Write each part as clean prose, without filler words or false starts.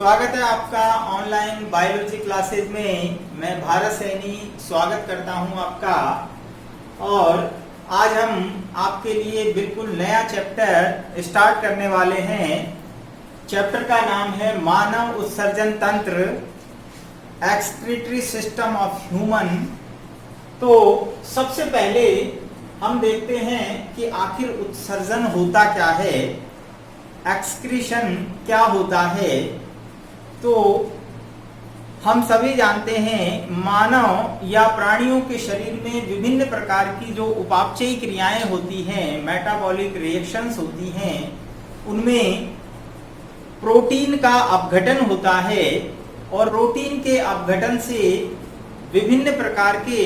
स्वागत है आपका ऑनलाइन बायोलॉजी क्लासेज में। मैं भारत सैनी स्वागत करता हूं आपका। और आज हम आपके लिए बिल्कुल नया चैप्टर स्टार्ट करने वाले हैं। चैप्टर का नाम है मानव उत्सर्जन तंत्र, एक्सक्रीटरी सिस्टम ऑफ ह्यूमन। तो सबसे पहले हम देखते हैं कि आखिर उत्सर्जन होता क्या है, एक्सक्रीशन क्या होता है। तो हम सभी जानते हैं मानव या प्राणियों के शरीर में विभिन्न प्रकार की जो उपापचयी क्रियाएं होती हैं, मेटाबॉलिक रिएक्शंस होती हैं, उनमें प्रोटीन का अपघटन होता है। और प्रोटीन के अपघटन से विभिन्न प्रकार के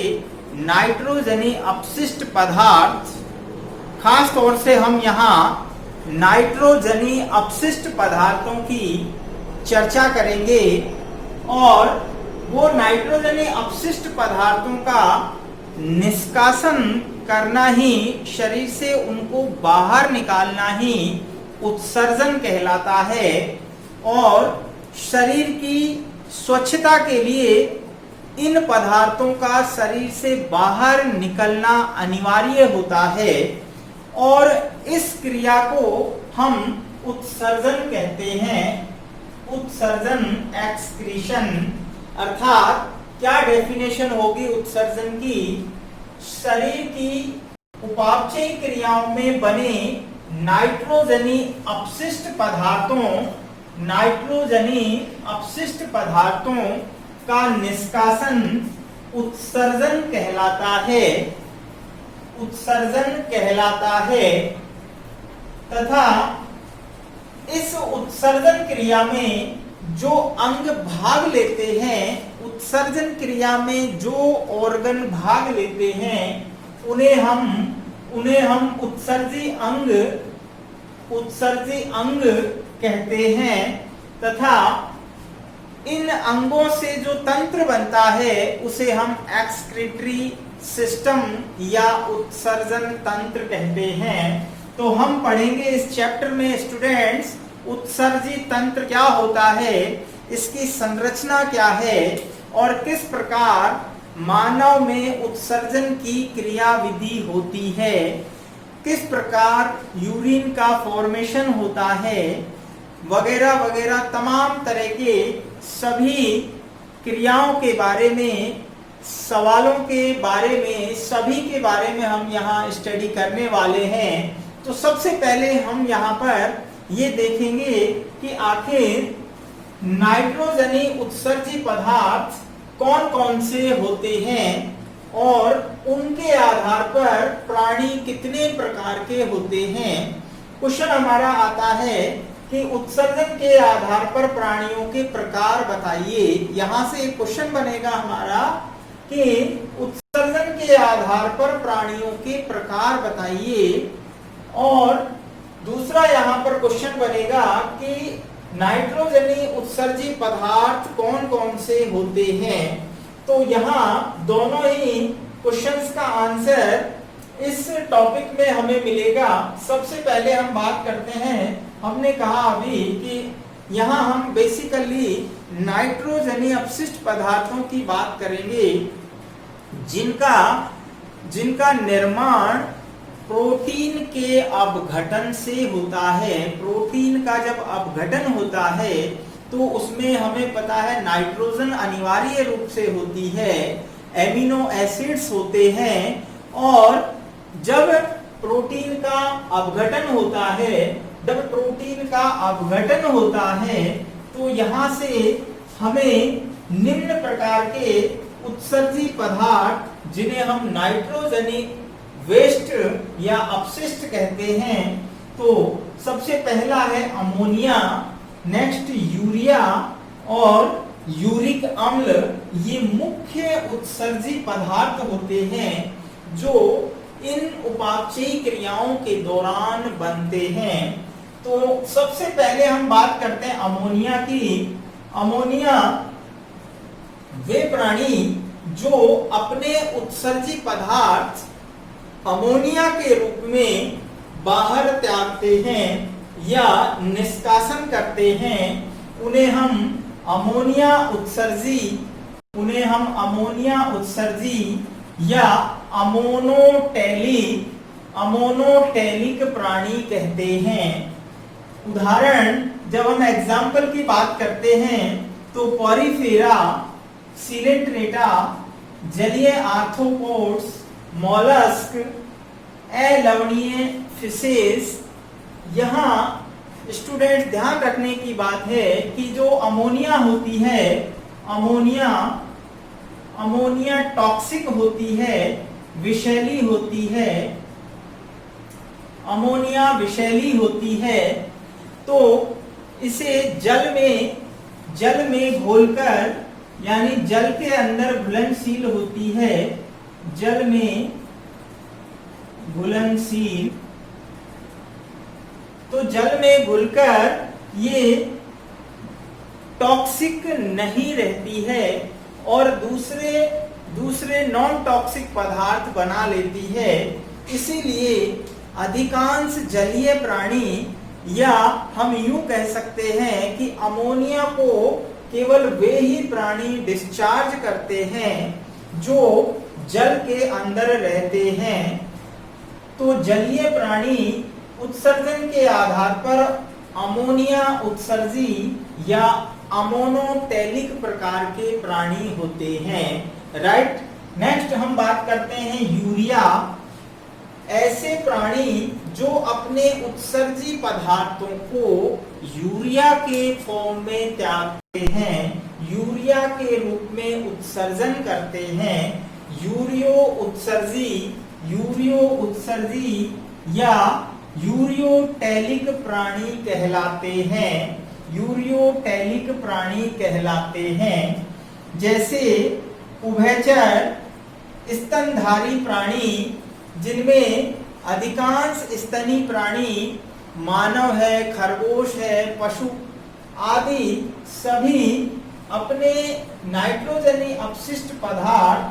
नाइट्रोजनी अपशिष्ट पदार्थ, खास तौर से हम यहाँ नाइट्रोजनी अपशिष्ट पदार्थों की चर्चा करेंगे। और वो नाइट्रोजनी अपशिष्ट पदार्थों का निष्कासन करना ही, शरीर से उनको बाहर निकालना ही उत्सर्जन कहलाता है। और शरीर की स्वच्छता के लिए इन पदार्थों का शरीर से बाहर निकलना अनिवार्य होता है। और इस क्रिया को हम उत्सर्जन कहते हैं। उत्सर्जन, एक्सक्रीशन, अर्थात क्या डेफिनेशन होगी उत्सर्जन की? शरीर की उपापचयी क्रियाओं में बने नाइट्रोजनी अपशिष्ट पदार्थों, नाइट्रोजनी अपशिष्ट पदार्थों का निष्कासन उत्सर्जन कहलाता है। उत्सर्जन कहलाता है। तथा इस उत्सर्जन क्रिया में जो अंग भाग लेते हैं, उत्सर्जन क्रिया में जो ऑर्गन भाग लेते हैं, उन्हें हम उत्सर्जी अंग कहते हैं। तथा इन अंगों से जो तंत्र बनता है उसे हम एक्सक्रीटरी सिस्टम या उत्सर्जन तंत्र कहते हैं। तो हम पढ़ेंगे इस चैप्टर में स्टूडेंट्स, उत्सर्जी तंत्र क्या होता है, इसकी संरचना क्या है और किस प्रकार मानव में उत्सर्जन की क्रियाविधि होती है, किस प्रकार यूरिन का फॉर्मेशन होता है, वगैरह वगैरह तमाम तरह के सभी क्रियाओं के बारे में, सवालों के बारे में, सभी के बारे में हम यहाँ स्टडी करने वाले हैं। तो सबसे पहले हम यहाँ पर ये देखेंगे कि आखिर नाइट्रोजनी उत्सर्जी पदार्थ कौन कौन से होते हैं और उनके आधार पर प्राणी कितने प्रकार के होते हैं। क्वेश्चन हमारा आता है कि उत्सर्जन के आधार पर प्राणियों के प्रकार बताइए। यहाँ से एक क्वेश्चन बनेगा हमारा कि उत्सर्जन के आधार पर प्राणियों के प्रकार बताइए। और दूसरा यहाँ पर क्वेश्चन बनेगा कि नाइट्रोजनी उत्सर्जी पदार्थ कौन कौन से होते हैं। तो यहाँ दोनों ही क्वेश्चंस का आंसर इस टॉपिक में हमें मिलेगा। सबसे पहले हम बात करते हैं, हमने कहा अभी कि यहाँ हम बेसिकली नाइट्रोजनी अपशिष्ट पदार्थों की बात करेंगे जिनका निर्माण प्रोटीन के अपघटन से होता है। प्रोटीन का जब अपघटन होता है तो उसमें हमें पता है नाइट्रोजन अनिवार्य रूप से होती है, एमिनो एसिड्स होते हैं। और जब प्रोटीन का अपघटन होता है, तो यहाँ से हमें निम्न प्रकार के उत्सर्जी पदार्थ, जिन्हें हम नाइट्रोजनी वेस्ट या अपशिष्ट कहते हैं। तो सबसे पहला है अमोनिया, नेक्स्ट यूरिया और यूरिक अम्ल। ये मुख्य उत्सर्जी पदार्थ होते हैं जो इन उपापचयी क्रियाओं के दौरान बनते हैं। तो सबसे पहले हम बात करते हैं अमोनिया की। अमोनिया वे प्राणी जो अपने उत्सर्जी पदार्थ अमोनिया के रूप में बाहर त्यागते हैं या निष्कासन करते हैं, उन्हें हम अमोनिया उत्सर्जी या अमोनोटेलिक प्राणी कहते हैं। उदाहरण, जब हम एग्जाम्पल की बात करते हैं तो पॉरीफेरा, सिलेंट्रेटा, जलीय आर्थ्रोपोड्स, मॉलस्क, अलवणीय फिशेस। यहाँ स्टूडेंट ध्यान रखने की बात है कि जो अमोनिया होती है, अमोनिया टॉक्सिक होती है, विषैली होती है। अमोनिया विषैली होती है, तो इसे जल में घोलकर, यानी जल के अंदर घुलनशील होती है, जल में घुलनशील, तो जल में घुलकर ये टॉक्सिक नहीं रहती है और दूसरे नॉन टॉक्सिक पदार्थ बना लेती है। इसीलिए अधिकांश जलीय प्राणी, या हम यूं कह सकते हैं कि अमोनिया को केवल वे ही प्राणी डिस्चार्ज करते हैं जो जल के अंदर रहते हैं। तो जलीय प्राणी उत्सर्जन के आधार पर अमोनिया उत्सर्जी या अमोनोटेलिक प्रकार के प्राणी होते हैं। राइट। नेक्स्ट हम बात करते हैं यूरिया। ऐसे प्राणी जो अपने उत्सर्जी पदार्थों को यूरिया के फॉर्म में त्यागते हैं, यूरिया के रूप में उत्सर्जन करते हैं, यूरियो उत्सर्जी या यूरियोटेलिक प्राणी कहलाते हैं। यूरियोटेलिक प्राणी कहलाते हैं। जैसे उभयचर स्तनधारी प्राणी, जिनमें अधिकांश स्तनी प्राणी मानव है, खरगोश है, पशु आदि सभी अपने नाइट्रोजनी अपशिष्ट पदार्थ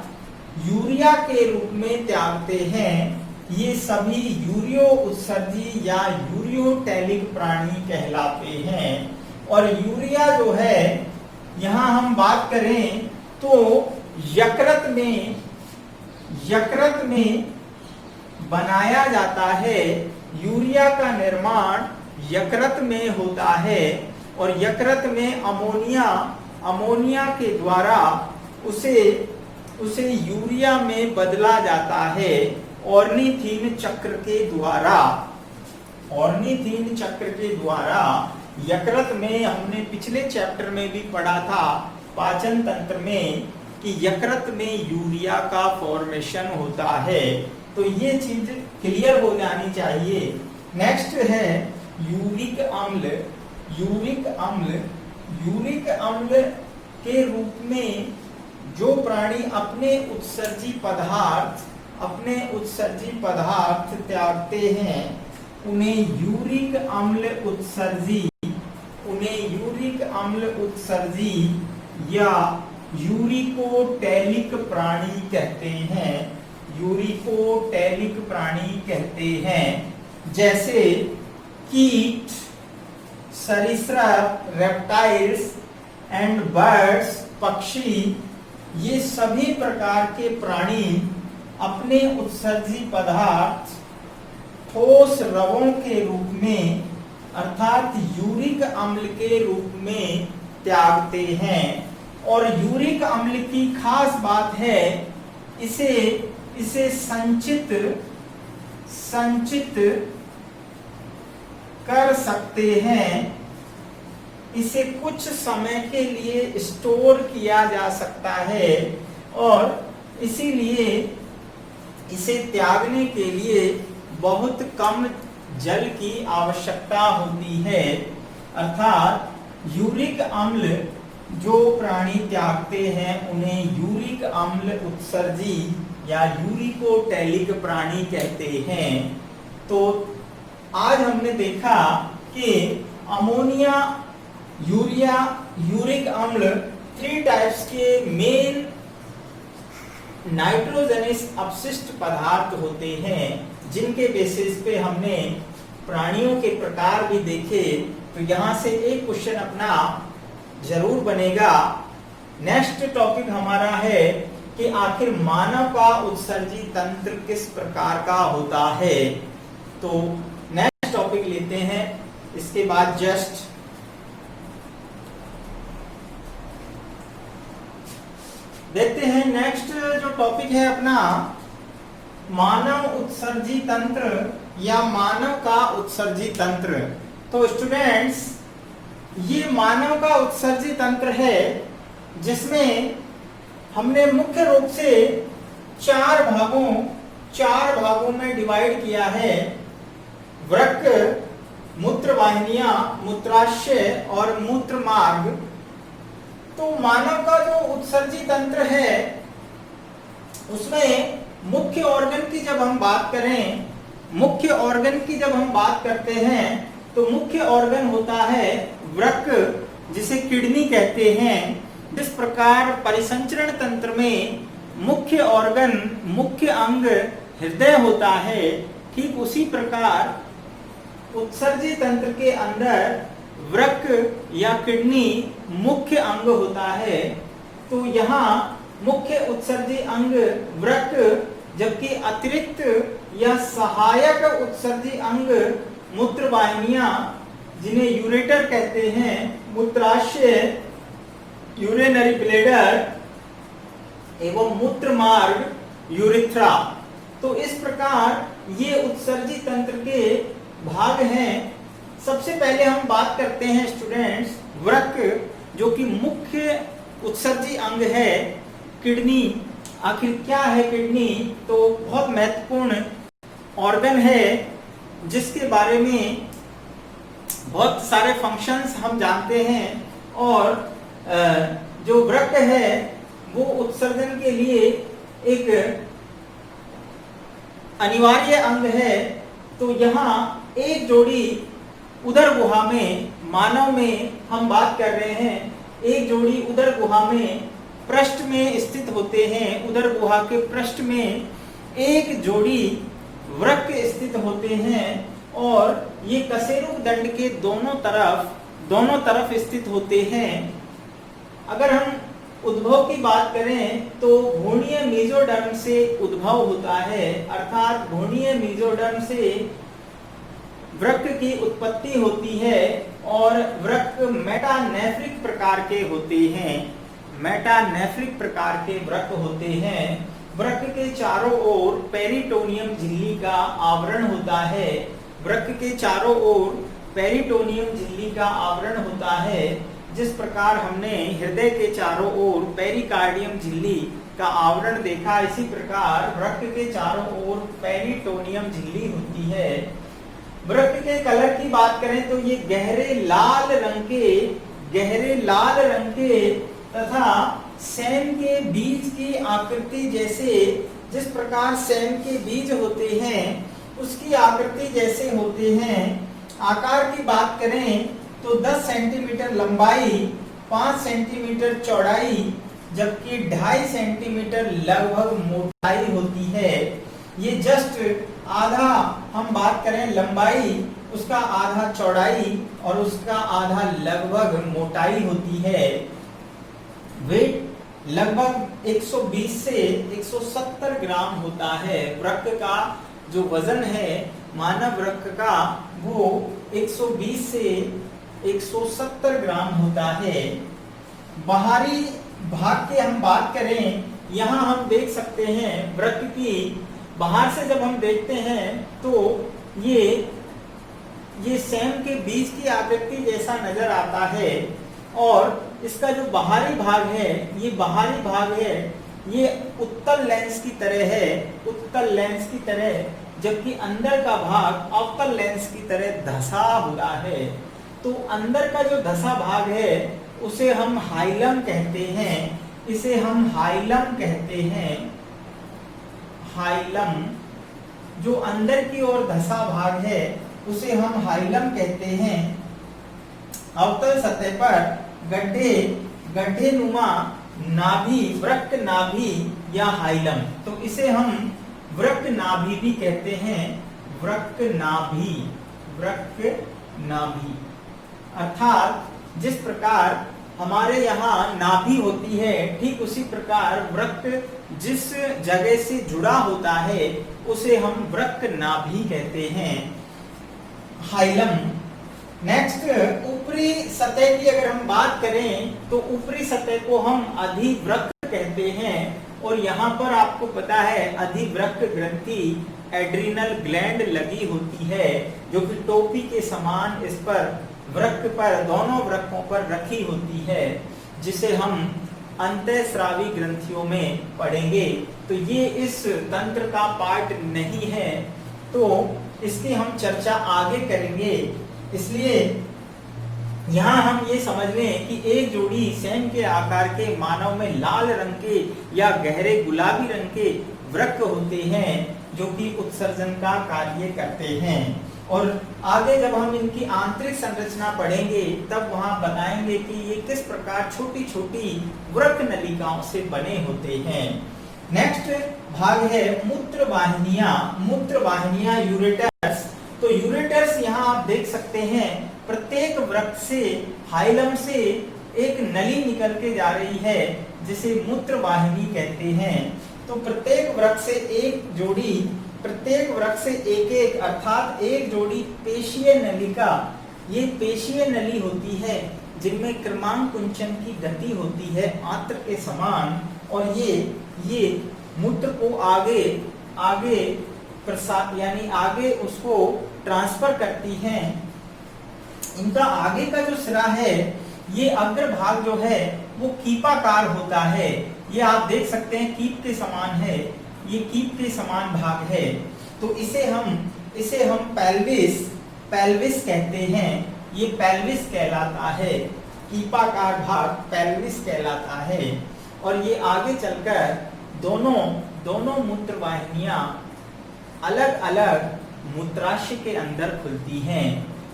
यूरिया के रूप में त्यागते हैं। ये सभी यूरियो उत्सर्जी या यूरियोटेलिक प्राणी कहलाते हैं। और यूरिया जो है, यहाँ हम बात करें तो यकृत में बनाया जाता है। यूरिया का निर्माण यकृत में होता है और यकृत में अमोनिया के द्वारा उसे यूरिया में बदला जाता है ऑर्निथीन चक्र के द्वारा। यकृत में हमने पिछले चैप्टर में भी पढ़ा था, पाचन तंत्र में, कि यकृत में यूरिया का फॉर्मेशन होता है। तो ये चीज क्लियर हो जानी चाहिए। नेक्स्ट है यूरिक अम्ल के रूप में जो प्राणी अपने उत्सर्जी पदार्थ त्यागते हैं, उन्हें यूरिक अम्ल उत्सर्जी या यूरिकोटेलिक प्राणी कहते हैं। जैसे कीट, सरीसृप, रेप्टाइल्स एंड बर्ड्स, पक्षी, ये सभी प्रकार के प्राणी अपने उत्सर्जी पदार्थ ठोस रवों के रूप में, अर्थात यूरिक अम्ल के रूप में त्यागते हैं। और यूरिक अम्ल की खास बात है, इसे संचित कर सकते हैं। इसे कुछ समय के लिए स्टोर किया जा सकता है और इसीलिए इसे त्यागने के लिए बहुत कम जल की आवश्यकता होती है। अर्थात यूरिक अम्ल जो प्राणी त्यागते हैं उन्हें यूरिक अम्ल उत्सर्जी या यूरिकोटेलिक प्राणी कहते हैं। तो आज हमने देखा कि अमोनिया, यूरिया, यूरिक अम्ल 3 टाइप्स के मेन नाइट्रोजनस अपशिष्ट पदार्थ होते हैं, जिनके बेसिस पे हमने प्राणियों के प्रकार भी देखे। तो यहाँ से एक क्वेश्चन अपना जरूर बनेगा। नेक्स्ट टॉपिक हमारा है कि आखिर मानव का उत्सर्जी तंत्र किस प्रकार का होता है। तो नेक्स्ट टॉपिक लेते हैं, इसके बाद जस्ट देखते हैं। नेक्स्ट जो टॉपिक है अपना मानव उत्सर्जी तंत्र या मानव का उत्सर्जी तंत्र। तो स्टूडेंट्स, ये मानव का उत्सर्जी तंत्र है जिसमें हमने मुख्य रूप से चार भागों में डिवाइड किया है। वृक्क, मूत्र वाहिनियां, मूत्राशय और मूत्र मार्ग। तो मानव का जो उत्सर्जी तंत्र है उसमें मुख्य ऑर्गन की जब हम बात करते हैं तो मुख्य ऑर्गन होता है वृक्क, जिसे किडनी कहते हैं। जिस प्रकार परिसंचरण तंत्र में मुख्य ऑर्गन, मुख्य अंग हृदय होता है, ठीक उसी प्रकार उत्सर्जी तंत्र के अंदर वृक्क या किडनी मुख्य अंग होता है। तो यहाँ मुख्य उत्सर्जी अंग वृक्क, जबकि अतिरिक्त या सहायक उत्सर्जी अंग मूत्र वाहिनियां, जिन्हें यूरेटर कहते हैं, मूत्राशय, यूरिनरी ब्लैडर एवं मूत्र मार्ग, यूरिथ्रा। तो इस प्रकार ये उत्सर्जी तंत्र के भाग हैं। सबसे पहले हम बात करते हैं स्टूडेंट्स वृक्क, जो कि मुख्य उत्सर्जी अंग है। किडनी, आखिर क्या है किडनी? तो बहुत महत्वपूर्ण ऑर्गन है जिसके बारे में बहुत सारे फंक्शंस हम जानते हैं। और जो वृक्क है वो उत्सर्जन के लिए एक अनिवार्य अंग है। तो यहाँ एक जोड़ी उदर गुहा में, मानव में हम बात कर रहे हैं, एक जोड़ी उदर गुहा में पृष्ठ में स्थित होते हैं। उदर गुहा के पृष्ठ में एक जोड़ी वृक्क स्थित होते हैं और ये कशेरुक दंड के दोनों तरफ स्थित होते हैं। अगर हम उद्भव की बात करें तो भ्रूणीय मेसोडर्म से उद्भव होता है, अर्थात भ्रूणीय मेसोडर्म से वृक्क की उत्पत्ति होती है। और वृक्क मेटानेफ्रिक प्रकार के होते हैं, मेटानेफ्रिक प्रकार के वृक्क होते हैं। वृक्क के चारों ओर पेरिटोनियम झिल्ली का आवरण होता है। वृक्क के चारों ओर पेरिटोनियम झिल्ली का आवरण होता है। जिस प्रकार हमने हृदय के चारों ओर पेरिकार्डियम झिल्ली का आवरण देखा, इसी प्रकार वृक्क के चारों ओर पेरिटोनियम झिल्ली होती है। वृक्क के कलर की बात करें तो ये गहरे लाल रंग के तथा सेम के बीज की आकृति जैसे, जिस प्रकार सेम के बीज होते हैं उसकी आकृति जैसे होते हैं। आकार की बात करें तो 10 सेंटीमीटर लंबाई, 5 सेंटीमीटर चौड़ाई, जबकि 2.5 सेंटीमीटर लगभग मोटाई होती है। ये जस्ट आधा, हम बात करें लंबाई, उसका आधा चौड़ाई और उसका आधा लगभग मोटाई होती है। वेट लगभग 120 से 170 ग्राम होता है। वृक्क का जो वजन है मानव वृक्क का वो 120 से 170 ग्राम होता है। बाहरी भाग की हम बात करें, यहाँ हम देख सकते हैं वृक्क की बाहर से जब हम देखते हैं तो ये सेम के बीज की आकृति जैसा नजर आता है। और इसका जो बाहरी भाग है, ये उत्तल लेंस की तरह है, जबकि अंदर का भाग अवतल लेंस की तरह धसा हुआ है। तो अंदर का जो धसा भाग है उसे हम हाइलम कहते हैं। इसे हम हाइलम कहते हैं। हाइलम, जो अंदर की ओर धसा भाग है उसे हम हाइलम कहते हैं। अवतल सतह पर गड्ढे नुमा नाभि, वृक्क नाभि या हाइलम, तो इसे हम वृक्क नाभि भी कहते हैं। वृक्क नाभि, अर्थात जिस प्रकार हमारे यहाँ नाभि होती है, ठीक उसी प्रकार वृक्क जिस जगह से जुड़ा होता है उसे हम वृक्क नाभि कहते हैं, हाइलम। नेक्स्ट, ऊपरी सतह की अगर हम बात करें तो ऊपरी सतह को हम अधिवृक्क कहते हैं, और यहाँ पर आपको पता है अधिवृक्क ग्रंथि एड्रिनल ग्लैंड लगी होती है, जो कि टोपी के समान इस पर वृक्क पर, दोनों वृक्कों पर रखी होती है, जिसे हम अंतःस्रावी ग्रंथियों में पढ़ेंगे। तो ये इस तंत्र का पार्ट नहीं है, तो इसकी हम चर्चा आगे करेंगे। इसलिए यहाँ हम ये समझ लें कि एक जोड़ी सेम के आकार के मानव में लाल रंग के या गहरे गुलाबी रंग के वृक्क होते हैं, जो कि उत्सर्जन का कार्य करते हैं। और आगे जब हम इनकी आंतरिक संरचना पढ़ेंगे तब वहां बताएंगे कि ये किस प्रकार छोटी छोटी वृक्क नलिकाओं से बने होते हैं। नेक्स्ट भाग है मूत्र वाहिनियां। मूत्र वाहिनियां, यूरेटर्स। तो यूरेटर्स यहाँ आप देख सकते हैं, प्रत्येक वृक्क से, हाइलम से एक नली निकल के जा रही है, जिसे मूत्र वाहिनी कहते हैं। तो प्रत्येक वृक्क से एक जोड़ी, प्रत्येक वृक्क से एक एक अर्थात एक जोड़ी पेशीय नलिका, ये पेशीय नली होती है जिनमें क्रमांकुंचन की गति होती है आंत्र के समान, और ये मूत्र को आगे प्रसार यानी आगे उसको ट्रांसफर करती हैं। इनका आगे का जो सिरा है, ये अग्र भाग जो है वो कीपाकार होता है। ये आप देख सकते हैं कीप के समान है, ये कीप के समान भाग है। तो इसे हम पेल्विस कहते हैं। ये पेल्विस कहलाता है, कीपाकार भाग पेल्विस कहलाता है। और ये आगे चलकर दोनों मूत्र वाहिनियां अलग अलग मूत्राशय के अंदर खुलती हैं।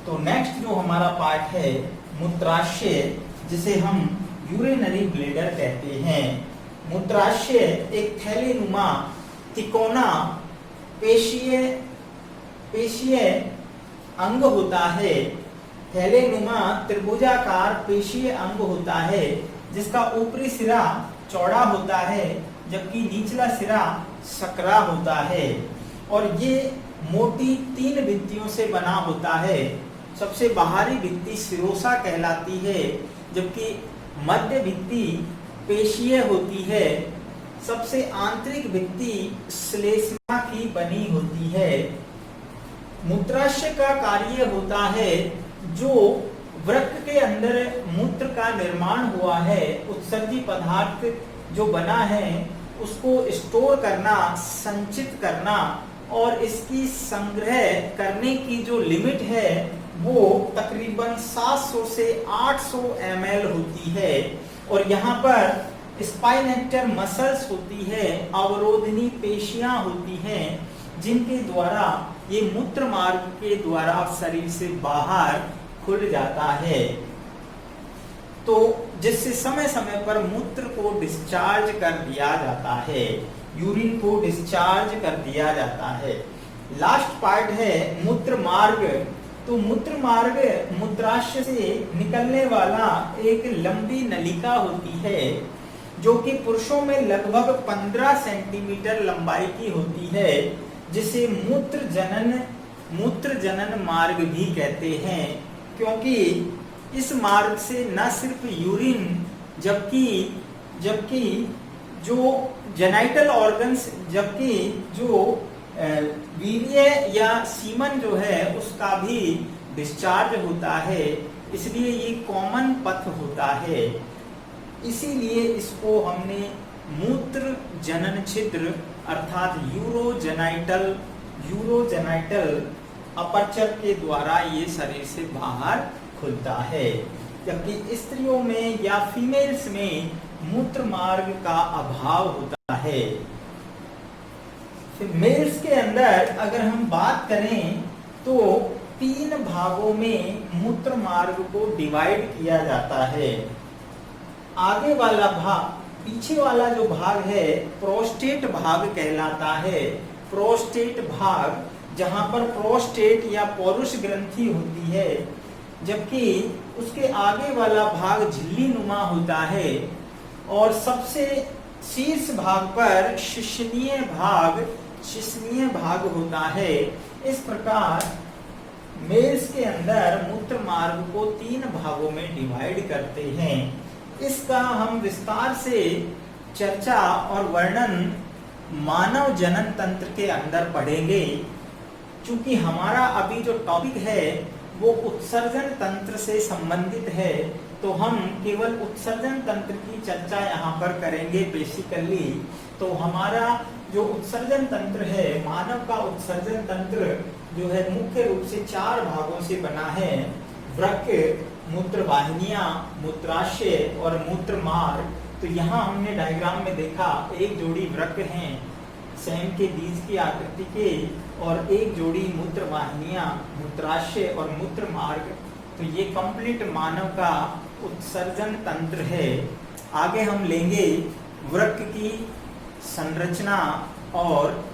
तो नेक्स्ट जो हमारा पार्ट है मूत्राशय, जिसे हम यूरिनरी ब्लैडर कहते हैं। मूत्राशय एक थैलीनुमा तिकोना पेशीय अंग होता है। थैलीनुमा त्रिभुजाकार पेशीय अंग होता है, जिसका ऊपरी सिरा चौड़ा होता है जबकि निचला सिरा सकरा होता है। और ये मोटी 3 भित्तियों से बना होता है। सबसे बाहरी भित्ति सिरोसा कहलाती है, जबकि मध्य भित्ति पेशीय होती है। सबसे आंतरिक भित्ति श्लेष्मा की बनी होती है। मूत्राशय का कार्य होता है, जो वृक्क के अंदर मूत्र का निर्माण हुआ है, उत्सर्जी पदार्थ जो बना है उसको स्टोर करना, संचित करना, और इसकी संग्रह करने की जो लिमिट है वो तकरीबन 700 से 800 ml होती है। और यहाँ पर स्पाइनेक्टर मसल्स होती है, अवरोधनी पेशियां होती हैं, जिनके द्वारा ये मूत्र मार्ग के द्वारा शरीर से बाहर खुल जाता है, तो जिससे समय समय पर मूत्र को डिस्चार्ज कर दिया जाता है, यूरिन को डिस्चार्ज कर दिया जाता है। लास्ट पार्ट है मूत्र मार्ग। तो मूत्र मार्ग मूत्राशय से निकलने वाला एक लंबी नलिका होती है, जो कि पुरुषों में लगभग 15 सेंटीमीटर लंबाई की होती है, जिसे मूत्र जनन मार्ग भी कहते हैं, क्योंकि इस मार्ग से न सिर्फ यूरिन जबकि जो जेनाइटल ऑर्गन्स, जबकि जो वीर्य या सीमन जो है उसका भी डिस्चार्ज होता है। इसलिए ये कॉमन पथ होता है, इसीलिए इसको हमने मूत्र जनन छिद्र अर्थात यूरोजेनाइटल अपर्चर के द्वारा ये शरीर से बाहर खुलता है। जबकि स्त्रियों में या फीमेल्स में मूत्र मार्ग का अभाव होता है। मेल्स के अंदर अगर हम बात करें तो 3 भागों में मूत्र मार्ग को डिवाइड किया जाता है। आगे वाला भाग, पीछे वाला जो भाग है प्रोस्टेट भाग कहलाता है। प्रोस्टेट भाग, जहां पर प्रोस्टेट या पौरुष ग्रंथि होती है, जबकि उसके आगे वाला भाग झिल्ली नुमा होता है और सबसे शीर्ष भाग पर शिश्नीय भाग होता है। इस प्रकार मेल्स के अंदर मूत्र मार्ग को 3 भागों में डिवाइड करते हैं। इसका हम विस्तार से चर्चा और वर्णन मानव जनन तंत्र के अंदर पढ़ेंगे। चूंकि हमारा अभी जो टॉपिक है वो उत्सर्जन तंत्र से संबंधित है, तो हम केवल उत्सर्जन तंत्र की चर्चा यहाँ पर करेंगे बेसिकली। तो हमारा जो उत्सर्जन तंत्र है, मानव का उत्सर्जन तंत्र जो है मुख्य रूप से 4 भागों से बना है। वृक्क, मूत्रवाहिनियां, मूत्राशय और मूत्रमार्ग। तो यहाँ हमने डायग्राम में देखा एक जोड़ी वृक्क हैं सेम के बीज की आकृति के, और एक जोड़ी मूत्रवाहिनियां, मूत्राशय और मूत्रमार्ग। तो ये कंप्लीट मानव का उत्सर्जन तंत्र है। आगे हम लेंगे वृक्क की संरचना और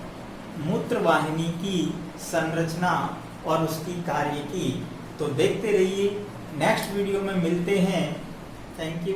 मूत्रवाहिनी की संरचना और उसकी कार्य की। तो देखते रहिए, नेक्स्ट वीडियो में मिलते हैं। Thank you.